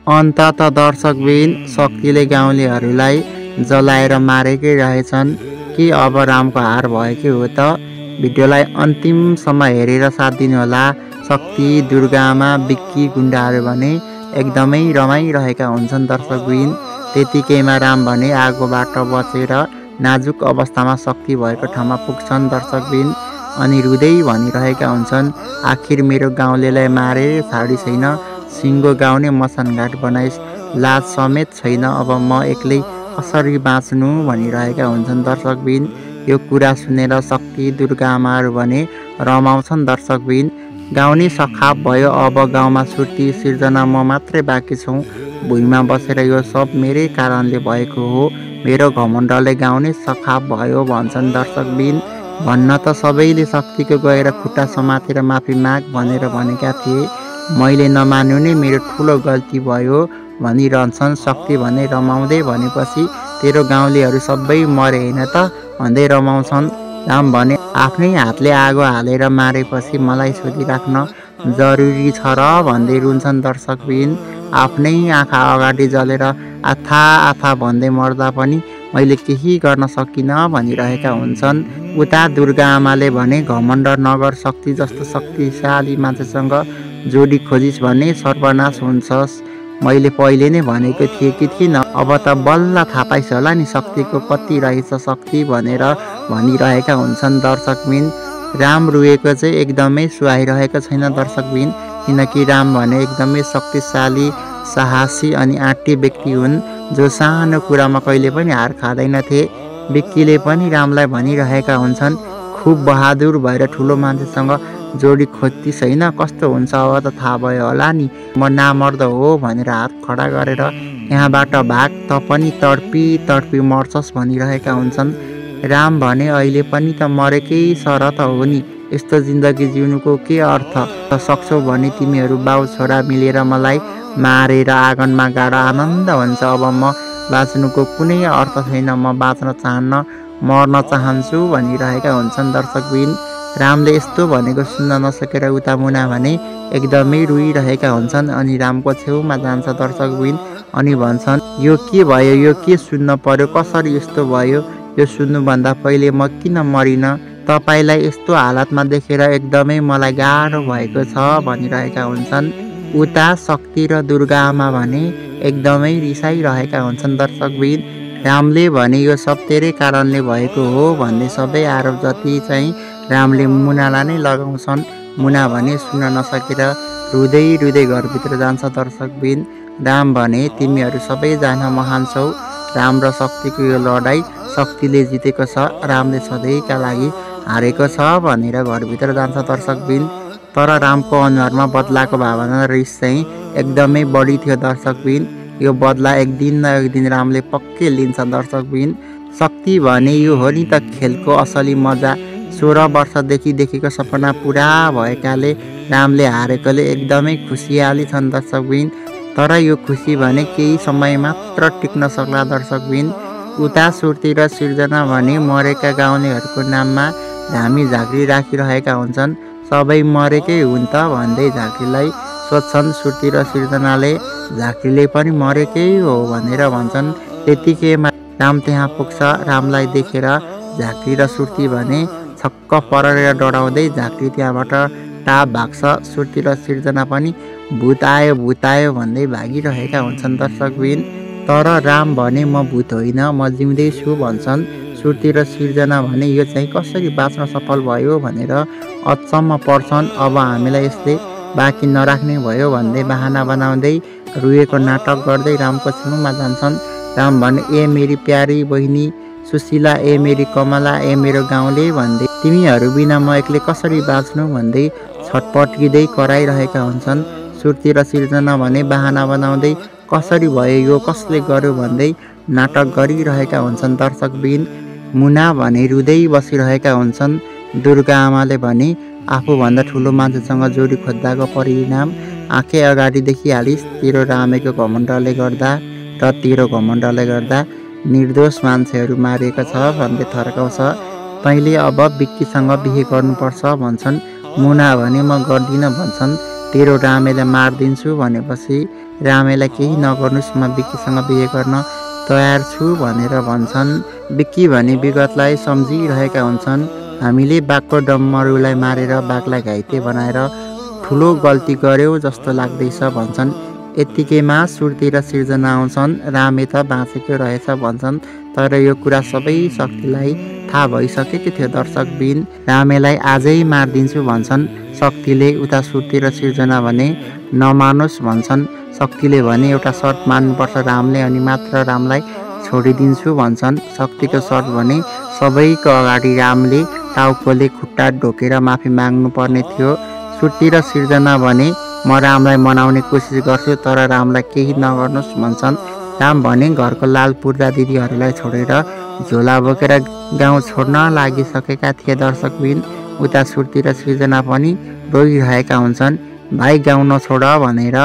अन्तत दर्शकबिन शक्तिले गाउँलेहरूलाई जलाएर मारेकै रहेछन् कि अब रामको हार भएकै हो त। भिडियोलाई अन्तिमसम्म हेरेर साथ दिनुहोला। शक्ति, दुर्गामा, बिक्की, गुन्डाहरू भने एकदमै रमाइरहेका हुन्छन् दर्शकबिन। त्यतिकैमा राम भने आगोबाट बचेर नाजुक अवस्थामा शक्ति भएको ठाउँमा पुग्छन् दर्शकबिन। अनि रुँदै भनिरहेका हुन्छन्, आखिर मेरो गाउँलेलाई मारे छाडी छैन, सिङ्गो गाउने मसानघाट बनाइस्, लाज समेत छैन, अब म एक्लै कसरी बाँच्नु भनिरहेका हुन्छन् दर्शकबिन। यो कुरा सुनेर शक्ति, दुर्गा आमाहरू भने रमाउँछन् दर्शकबिन। गाउने सखाप भयो, अब गाउँमा सुर्ती सिर्जना म मात्रै बाँकी छौँ, भुइँमा बसेर यो सब मेरै कारणले भएको हो, मेरो घमण्डले गाउने सखाप भयो भन्छन् दर्शकबिन। भन्न त सबैले शक्तिको गएर खुट्टा समातेर माफी माग भनेर भनेका थिए, मैले नमान्नु नै मेरो ठुलो गल्ती भयो भनिरहन्छन्। शक्ति भने रमाउँदै भनेपछि तेरो गाउँलेहरू सबै मरे होइन त भन्दै रमाउँछन्। राम भने आफ्नै हातले आगो हालेर मारेपछि मलाई सोधिराख्न जरुरी छ र भन्दै रुन्छन् दर्शकबिन। आफ्नै आँखा अगाडि जलेर आथा आथा भन्दै मर्दा पनि मैले केही गर्न सकिनँ भनिरहेका हुन्छन्। उता दुर्गा आमाले भने घमण्ड नगर, शक्ति जस्तो शक्तिशाली मान्छेसँग जोडी खोजिस् भने सर्वनाश हुन्छस्, मैले पहिले नै भनेको थिएँ कि थिइनँ, अब त बल्ल थाहा पाइस् होला नि शक्तिको कति रहेछ शक्ति भनेर भनिरहेका हुन्छन् दर्शकबिन। राम रुएको चाहिँ एकदमै सुहाइरहेको छैन दर्शकबिन, किनकि राम भने एकदमै शक्तिशाली, साहसी अनि आँटी व्यक्ति हुन् जो सानो कुरामा कहिले पनि हार खाँदैनथे। बिक्कीले पनि रामलाई भनिरहेका हुन्छन्, खुब बहादुर भएर ठुलो मान्छेसँग जोडी खोज्दिस् होइन, कस्तो हुन्छ अब त थाहा भयो होला नि, म नामर्द हो भनेर हात खडा गरेर यहाँबाट भाग, त पनि तडपी तडपी मर्छस् भनिरहेका हुन्छन्। राम भने अहिले पनि त मरेकै शरत हो नि, यस्तो जिन्दगी जिउनुको के अर्थ, सक्छौ भने तिमीहरू बाउ छोरा मिलेर मलाई मारेर आँगनमा गाडा, आनन्द हुन्छ, अब म बाँच्नुको कुनै अर्थ छैन, म बाँच्न चाहन्न, मर्न चाहन्छु भनिरहेका हुन्छन् दर्शकबिन। रामले यस्तो भनेको सुन्न नसकेर उता मुना भने एकदमै रुइरहेका हुन्छन् अनि रामको छेउमा जान्छ दर्शकबिन अनि भन्छन्, यो के भयो, यो के सुन्न पर्यो, कसरी यस्तो भयो, यो सुन्नुभन्दा पहिले म किन मरिन, तपाईँलाई यस्तो हालतमा देखेर एकदमै मलाई गाह्रो भएको छ भनिरहेका हुन्छन्। उता शक्ति र दुर्गा आमा भने एकदमै रिसाइरहेका हुन्छन् दर्शकबिन। रामले भने यो सब तेरै कारणले भएको हो भन्दै सबै आरोप जति चाहिँ रामले मुनालाई नै लगाउँछन्। मुना भने सुन्न नसकेर रुँदै रुँदै घरभित्र जान्छ दर्शकबिन। राम भने तिमीहरू सबैजना महान छौ, राम र शक्तिको यो लडाइँ शक्तिले जितेको छ, रामले सधैँका लागि हारेको छ भनेर घरभित्र जान्छ दर्शकबिन। तर रामको अनुहारमा बदलाको भावना र रिस चाहिँ एकदमै बढी थियो दर्शकबिन। यो बदला एक दिन न एक दिन रामले पक्कै लिन्छ दर्शकबिन। शक्ति भने यो हो नि त खेलको असली मजा, 16 वर्षदेखि देखेको सपना पुरा भएकाले रामले हारेकोले एकदमै खुसियाली छन् दर्शकबिन। तर यो खुसी भने केही समय मात्र टिक्न सक्ला दर्शकबिन। उता सुर्ती र सिर्जना भने मरेका गाउँलेहरूको नाममा धामी झाँक्री राखिरहेका हुन्छन्, सबै मरेकै हुन् त भन्दै झाँक्रीलाई सोध्छन्। सुर्ती र सिर्जनाले झाँक्रीले पनि मरेकै हो भनेर भन्छन्। त्यतिकैमा राम त्यहाँ पुग्छ। रामलाई देखेर झाँक्री र सुर्ती भने छक्क परेर डराउँदै झाँक्री त्यहाँबाट टाप भाग्छ। सुर्ती र सिर्जना पनि भूत आयो भन्दै भागिरहेका हुन्छन् दर्शकबिन। तर राम भने म भूत होइन, म जिउँदै छु भन्छन्। सुर्ती र सिर्जना भने यो चाहिँ कसरी बाँच्न सफल भयो भनेर अचम्म पर्छन्। अब हामीलाई यसले बाँकी नराख्ने भयो भन्दै बहाना बनाउँदै रुएको नाटक गर्दै रामको छेउमा जान्छन्। राम भने ए मेरी प्यारी बहिनी सुशीला, ए मेरी कमला, ए मेरो गाउँले भन्दै तिमीहरू बिना म एक्लै कसरी बाँच्नु भन्दै छटपटिँदै कराइरहेका हुन्छन्। सुर्ती र सिर्जना भने बहाना बनाउँदै कसरी भयो यो, कसले गर्यो भन्दै नाटक गरिरहेका हुन्छन् दर्शकबिन। मुना भने रुँदै बसिरहेका हुन्छन्। दुर्गा आमाले भने आफूभन्दा ठुलो मान्छेसँग जोडी खोज्दाको परिणाम आँखै अगाडि देखिहालिस्, तेरो रामेको घमण्डले गर्दा र तेरो घमण्डले गर्दा निर्दोष मान्छेहरू मारिएको छ भन्दै थर्काउँछ। तैँले अब बिक्कीसँग बिहे गर्नुपर्छ भन्छन्। मुना भने म गर्दिनँ भन्छन्। तेरो रामेलाई मारिदिन्छु भनेपछि रामेलाई केही नगर्नुस् म बिक्कीसँग बिहे गर्न तयार छु भनेर भन्छन्। बिक्की भने विगतलाई सम्झिरहेका हुन्छन्। हामीले बाघको डम्मरुलाई मारेर बाघलाई घाइते बनाएर ठुलो गल्ती गर्यौँ जस्तो लाग्दैछ भन्छन्। यत्तिकैमा सुर्ती र सिर्जना आउँछन्। रामे त बाँचेको रहेछ भन्छन्। तर यो कुरा सबै शक्तिलाई थाहा भइसकेको थियो दर्शकबिन। रामेलाई आजै मारिदिन्छु भन्छन्। शक्तिले उता सुर्ती र सिर्जना भने नमानोस् भन्छन्। शक्तिले भने एउटा सर्त मान्नुपर्छ रामले अनि मात्र रामलाई छोडिदिन्छु भन्छन्। शक्तिको सर्त भने सबैको अगाडि रामले टाउकोले खुट्टा ढोकेर माफी माग्नु पर्ने थियो। सुर्ती र सिर्जना भने म रामलाई मनाउने कोसिस गर्छु तर रामलाई केही नगर्नुहोस् भन्छन्। राम भने घरको लाल पूर्जा दिदीहरूलाई छोडेर झोला बोकेर गाउँ छोड्न लागिसकेका थिए दर्शकबिन। उता सुर्ती र सिर्जना पनि रोइरहेका हुन्छन्। भाइ गाउँ नछोड भनेर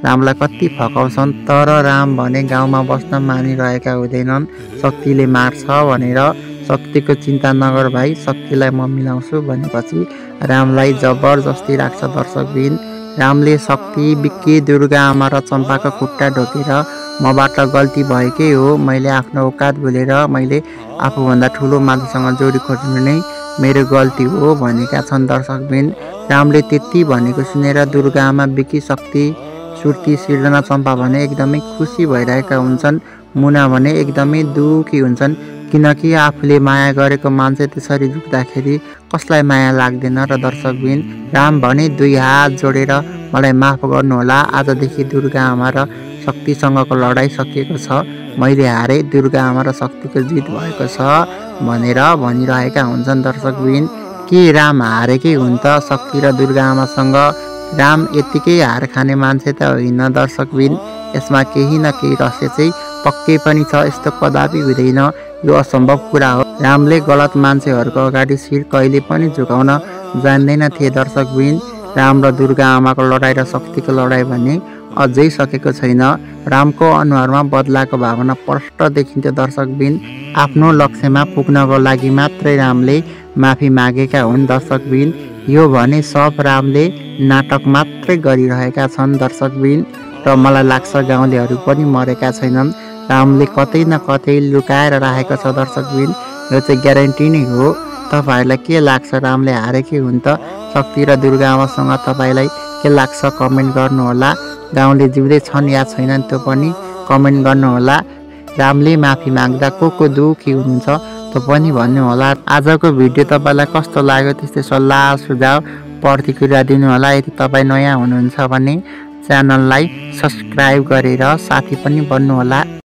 रामलाई कति फकाउँछन् तर राम भने गाउँमा बस्न मानिरहेका हुँदैनन्। शक्तिले मार्छ भनेर शक्तिको चिन्ता नगर भाइ, शक्तिलाई म मिलाउँछु भनेपछि रामलाई जबरजस्ती राख्छ दर्शकबिन। रामले शक्ति, बिक्की, दुर्गा आमा र चम्पाको खुट्टा ढोकेर मबाट गल्ती भएकै हो, मैले आफ्नो औकात भुलेर मैले आफूभन्दा ठुलो मान्छेसँग जोडी खोज्नु नै मेरो गल्ती हो भनेका छन् दर्शकबिन। रामले त्यति भनेको सुनेर दुर्गा आमा, बिक्की, शक्ति, सुर्ती, सिर्जना, चम्पा भने एकदमै खुसी भइरहेका हुन्छन्। मुना भने एकदमै दुखी हुन्छन् किनकि आफूले माया गरेको मान्छे त्यसरी दुख्दाखेरि कसलाई माया लाग्दैन र दर्शकबिन। राम भने दुई हात जोडेर मलाई माफ गर्नुहोला, आजदेखि दुर्गा आमा र शक्तिसँगको लडाइँ सकिएको छ, मैले हारे, दुर्गा आमा र शक्तिको जित भएको छ भनेर भनिरहेका हुन्छन् दर्शकबिन। के राम हारेकै हुन् त शक्ति र दुर्गा आमासँग? राम यत्तिकै हार खाने मान्छे त होइन दर्शकबिन। यसमा केही न केही रहस्य चाहिँ पक्कै पनि छ। यस्तो कदापि हुँदैन, यो असम्भव कुरा हो। रामले गलत मान्छेहरूको अगाडि शिर कहिले पनि झुकाउन जान्दैन थिए दर्शकबिन। राम र दुर्गा आमाको लडाइँ र शक्तिको लडाइँ भने अझै सकेको छैन। रामको अनुहारमा बदलाको भावना प्रष्ट देखिन्थ्यो दर्शकबिन। आफ्नो लक्ष्यमा पुग्नको लागि मात्रै रामले माफी मागेका हुन् दर्शकबिन। यो भने सब रामले नाटक मात्रै गरिरहेका छन् दर्शकबिन। र मलाई लाग्छ गाउँलेहरू पनि मरेका छैनन्, रामले कतै न कतै लुकाएर राखेको छ दर्शकबिन। यो चाहिँ ग्यारेन्टी नै हो। तपाईँहरूलाई के लाग्छ, रामले हारेकै हुन् त शक्ति र दुर्गा आमासँग? तपाईँलाई के लाग्छ कमेन्ट गर्नुहोला। गाउँले जिउँदै छन् या छैनन् त्यो पनि कमेन्ट गर्नुहोला। रामले माफी माग्दा को दुखी हुनुहुन्छ त्यो पनि भन्नुहोला। आजको भिडियो तपाईँलाई कस्तो लाग्यो त्यस्तै सल्लाह सुझाव प्रतिक्रिया दिनुहोला। यदि तपाईँ नयाँ हुनुहुन्छ भने च्यानललाई सब्सक्राइब गरेर साथी पनि बन्नुहोला।